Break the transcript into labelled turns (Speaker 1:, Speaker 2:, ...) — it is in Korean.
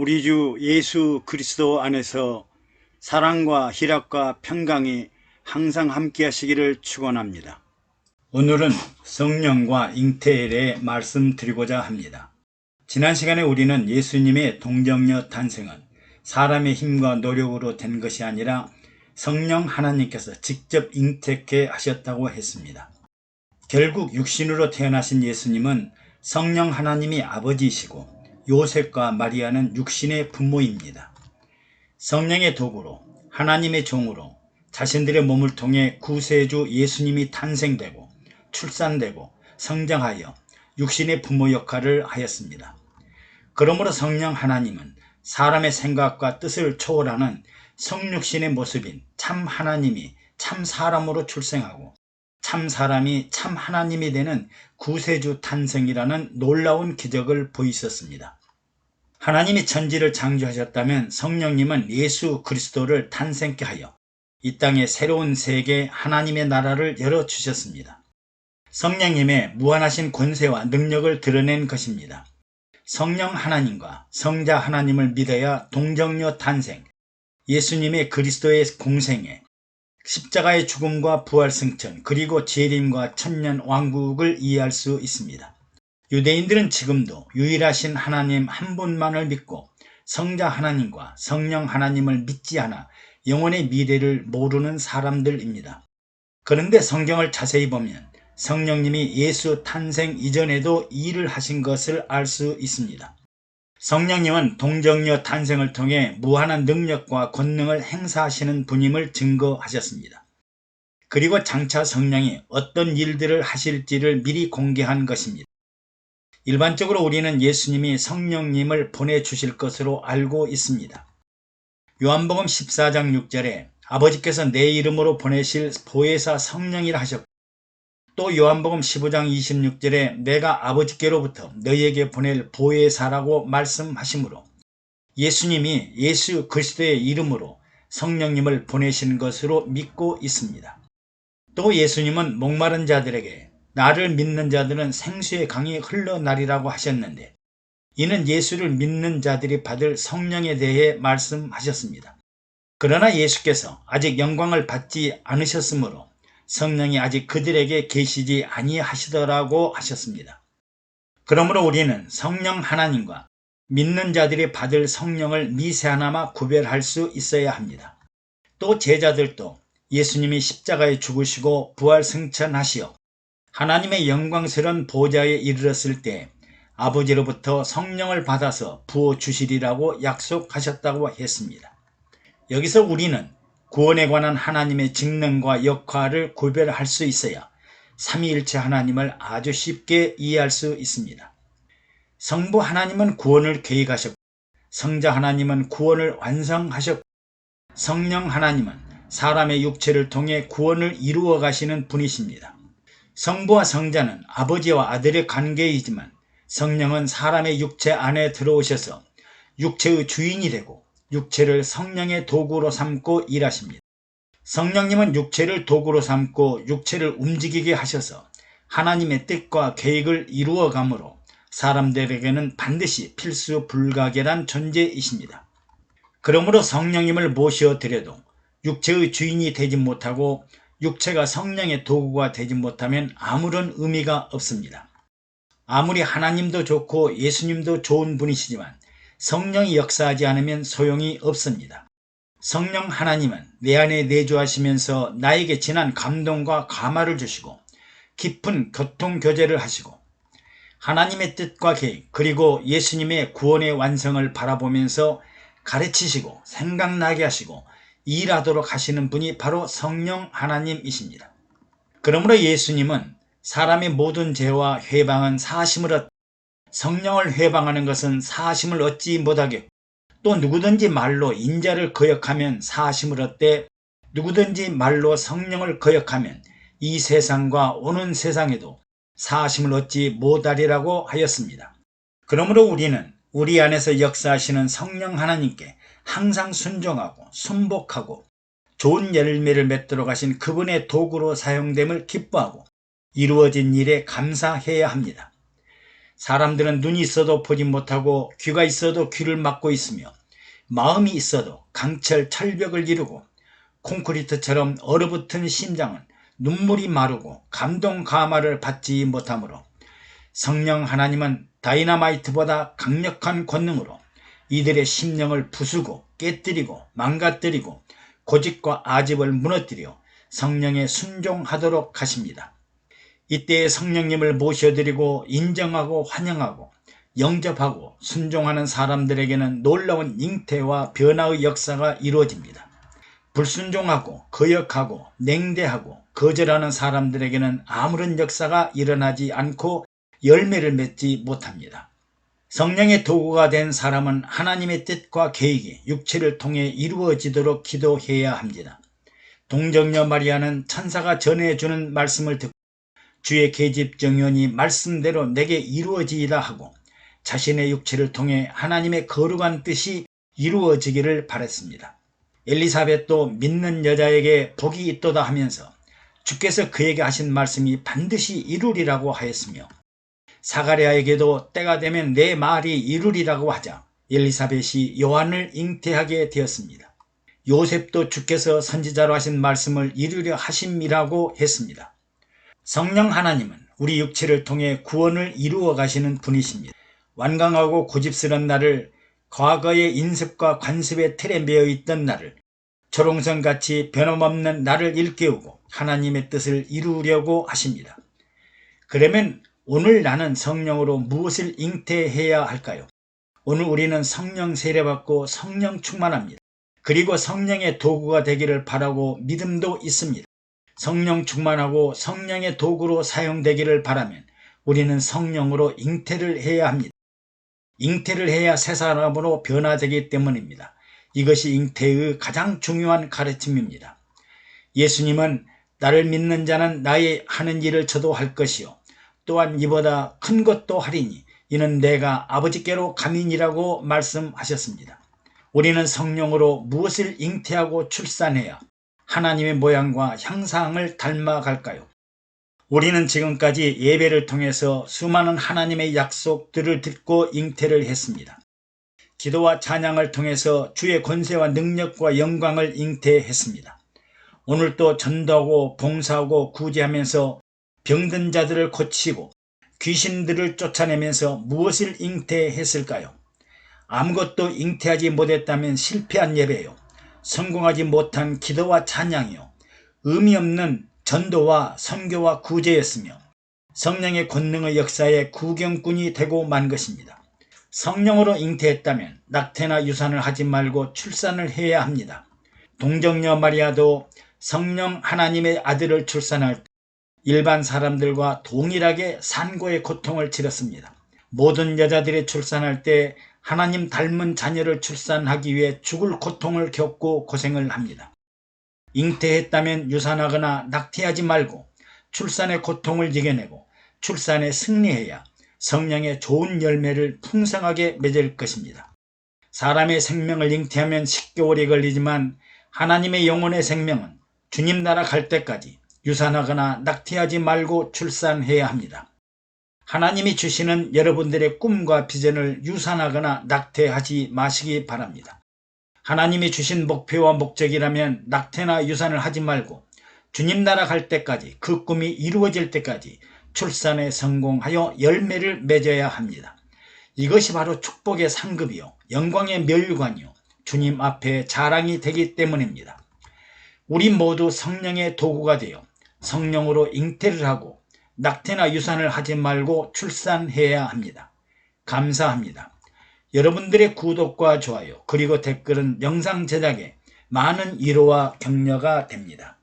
Speaker 1: 우리 주 예수 그리스도 안에서 사랑과 희락과 평강이 항상 함께 하시기를 축원합니다. 오늘은 성령과 잉태일에 말씀드리고자 합니다. 지난 시간에 우리는 예수님의 동정녀 탄생은 사람의 힘과 노력으로 된 것이 아니라 성령 하나님께서 직접 잉태케 하셨다고 했습니다. 결국 육신으로 태어나신 예수님은 성령 하나님이 아버지이시고 요셉과 마리아는 육신의 부모입니다. 성령의 도구로 하나님의 종으로 자신들의 몸을 통해 구세주 예수님이 탄생되고 출산되고 성장하여 육신의 부모 역할을 하였습니다. 그러므로 성령 하나님은 사람의 생각과 뜻을 초월하는 성육신의 모습인 참 하나님이 참 사람으로 출생하고 참 사람이 참 하나님이 되는 구세주 탄생이라는 놀라운 기적을 보이셨습니다. 하나님이 천지를 창조하셨다면 성령님은 예수 그리스도를 탄생케 하여 이 땅에 새로운 세계 하나님의 나라를 열어주셨습니다. 성령님의 무한하신 권세와 능력을 드러낸 것입니다. 성령 하나님과 성자 하나님을 믿어야 동정녀 탄생, 예수님의 그리스도의 공생애, 십자가의 죽음과 부활 승천, 그리고 재림과 천년 왕국을 이해할 수 있습니다. 유대인들은 지금도 유일하신 하나님 한 분만을 믿고 성자 하나님과 성령 하나님을 믿지 않아 영혼의 미래를 모르는 사람들입니다. 그런데 성경을 자세히 보면 성령님이 예수 탄생 이전에도 일을 하신 것을 알 수 있습니다. 성령님은 동정녀 탄생을 통해 무한한 능력과 권능을 행사하시는 분임을 증거하셨습니다. 그리고 장차 성령이 어떤 일들을 하실지를 미리 공개한 것입니다. 일반적으로 우리는 예수님이 성령님을 보내주실 것으로 알고 있습니다. 요한복음 14장 6절에 아버지께서 내 이름으로 보내실 보혜사 성령이라 하셨고, 또 요한복음 15장 26절에 내가 아버지께로부터 너희에게 보낼 보혜사라고 말씀하시므로 예수님이 예수 그리스도의 이름으로 성령님을 보내신 것으로 믿고 있습니다. 또 예수님은 목마른 자들에게 나를 믿는 자들은 생수의 강이 흘러나리라고 하셨는데, 이는 예수를 믿는 자들이 받을 성령에 대해 말씀하셨습니다. 그러나 예수께서 아직 영광을 받지 않으셨으므로 성령이 아직 그들에게 계시지 아니하시더라고 하셨습니다. 그러므로 우리는 성령 하나님과 믿는 자들이 받을 성령을 미세하나마 구별할 수 있어야 합니다. 또 제자들도 예수님이 십자가에 죽으시고 부활 승천하시어 하나님의 영광스러운 보좌에 이르렀을 때 아버지로부터 성령을 받아서 부어주시리라고 약속하셨다고 했습니다. 여기서 우리는 구원에 관한 하나님의 직능과 역할을 구별할 수 있어야 삼위일체 하나님을 아주 쉽게 이해할 수 있습니다. 성부 하나님은 구원을 계획하셨고, 성자 하나님은 구원을 완성하셨고, 성령 하나님은 사람의 육체를 통해 구원을 이루어 가시는 분이십니다. 성부와 성자는 아버지와 아들의 관계이지만 성령은 사람의 육체 안에 들어오셔서 육체의 주인이 되고 육체를 성령의 도구로 삼고 일하십니다. 성령님은 육체를 도구로 삼고 육체를 움직이게 하셔서 하나님의 뜻과 계획을 이루어가므로 사람들에게는 반드시 필수 불가결한 존재이십니다. 그러므로 성령님을 모셔드려도 육체의 주인이 되지 못하고 육체가 성령의 도구가 되지 못하면 아무런 의미가 없습니다. 아무리 하나님도 좋고 예수님도 좋은 분이시지만 성령이 역사하지 않으면 소용이 없습니다. 성령 하나님은 내 안에 내주하시면서 나에게 진한 감동과 감화를 주시고 깊은 교통교제를 하시고 하나님의 뜻과 계획 그리고 예수님의 구원의 완성을 바라보면서 가르치시고 생각나게 하시고 일하도록 하시는 분이 바로 성령 하나님이십니다. 그러므로 예수님은 사람의 모든 죄와 회방은 사심을 얻고 성령을 회방하는 것은 사심을 얻지 못하겠고, 또 누구든지 말로 인자를 거역하면 사심을 얻되 누구든지 말로 성령을 거역하면 이 세상과 오는 세상에도 사심을 얻지 못하리라고 하였습니다. 그러므로 우리는 우리 안에서 역사하시는 성령 하나님께 항상 순종하고 순복하고 좋은 열매를 맺도록 하신 그분의 도구로 사용됨을 기뻐하고 이루어진 일에 감사해야 합니다. 사람들은 눈이 있어도 보지 못하고 귀가 있어도 귀를 막고 있으며 마음이 있어도 강철 철벽을 이루고 콘크리트처럼 얼어붙은 심장은 눈물이 마르고 감동 감화를 받지 못하므로 성령 하나님은 다이너마이트보다 강력한 권능으로 이들의 심령을 부수고 깨뜨리고 망가뜨리고 고집과 아집을 무너뜨려 성령에 순종하도록 하십니다. 이때에 성령님을 모셔드리고 인정하고 환영하고 영접하고 순종하는 사람들에게는 놀라운 잉태와 변화의 역사가 이루어집니다. 불순종하고 거역하고 냉대하고 거절하는 사람들에게는 아무런 역사가 일어나지 않고 열매를 맺지 못합니다. 성령의 도구가 된 사람은 하나님의 뜻과 계획이 육체를 통해 이루어지도록 기도해야 합니다. 동정녀 마리아는 천사가 전해주는 말씀을 듣고 주의 계집정연이 말씀대로 내게 이루어지이다 하고 자신의 육체를 통해 하나님의 거룩한 뜻이 이루어지기를 바랬습니다. 엘리사벳도 믿는 여자에게 복이 있도다 하면서 주께서 그에게 하신 말씀이 반드시 이루리라고 하였으며 사가랴에게도 때가 되면 내 말이 이루리라고 하자 엘리사벳이 요한을 잉태하게 되었습니다. 요셉도 주께서 선지자로 하신 말씀을 이루려 하심이라고 했습니다. 성령 하나님은 우리 육체를 통해 구원을 이루어 가시는 분이십니다. 완강하고 고집스런 나를 과거의 인습과 관습의 틀에 매여 있던 나를 조롱선같이 변함없는 나를 일깨우고 하나님의 뜻을 이루려고 하십니다. 그러면 오늘 나는 성령으로 무엇을 잉태해야 할까요? 오늘 우리는 성령 세례받고 성령 충만합니다. 그리고 성령의 도구가 되기를 바라고 믿음도 있습니다. 성령 충만하고 성령의 도구로 사용되기를 바라면 우리는 성령으로 잉태를 해야 합니다. 잉태를 해야 새 사람으로 변화되기 때문입니다. 이것이 잉태의 가장 중요한 가르침입니다. 예수님은 나를 믿는 자는 나의 하는 일을 저도 할 것이요 또한 이보다 큰 것도 하리니 이는 내가 아버지께로 감이니라고 말씀하셨습니다. 우리는 성령으로 무엇을 잉태하고 출산해야 하나님의 모양과 형상을 닮아갈까요? 우리는 지금까지 예배를 통해서 수많은 하나님의 약속들을 듣고 잉태를 했습니다. 기도와 찬양을 통해서 주의 권세와 능력과 영광을 잉태했습니다. 오늘도 전도하고 봉사하고 구제하면서 병든 자들을 고치고 귀신들을 쫓아내면서 무엇을 잉태했을까요? 아무것도 잉태하지 못했다면 실패한 예배요, 성공하지 못한 기도와 찬양이요, 의미 없는 전도와 선교와 구제였으며 성령의 권능의 역사에 구경꾼이 되고 만 것입니다. 성령으로 잉태했다면 낙태나 유산을 하지 말고 출산을 해야 합니다. 동정녀 마리아도 성령 하나님의 아들을 출산할 때 일반 사람들과 동일하게 산고의 고통을 치렀습니다. 모든 여자들이 출산할 때 하나님 닮은 자녀를 출산하기 위해 죽을 고통을 겪고 고생을 합니다. 잉태했다면 유산하거나 낙태하지 말고 출산의 고통을 이겨내고 출산에 승리해야 성령의 좋은 열매를 풍성하게 맺을 것입니다. 사람의 생명을 잉태하면 10개월이 걸리지만 하나님의 영혼의 생명은 주님 나라 갈 때까지 유산하거나 낙태하지 말고 출산해야 합니다. 하나님이 주시는 여러분들의 꿈과 비전을 유산하거나 낙태하지 마시기 바랍니다. 하나님이 주신 목표와 목적이라면 낙태나 유산을 하지 말고 주님 나라 갈 때까지 그 꿈이 이루어질 때까지 출산에 성공하여 열매를 맺어야 합니다. 이것이 바로 축복의 상급이요 영광의 멸관이요 주님 앞에 자랑이 되기 때문입니다. 우리 모두 성령의 도구가 되어 성령으로 잉태를 하고 낙태나 유산을 하지 말고 출산해야 합니다. 감사합니다. 여러분들의 구독과 좋아요 그리고 댓글은 영상 제작에 많은 위로와 격려가 됩니다.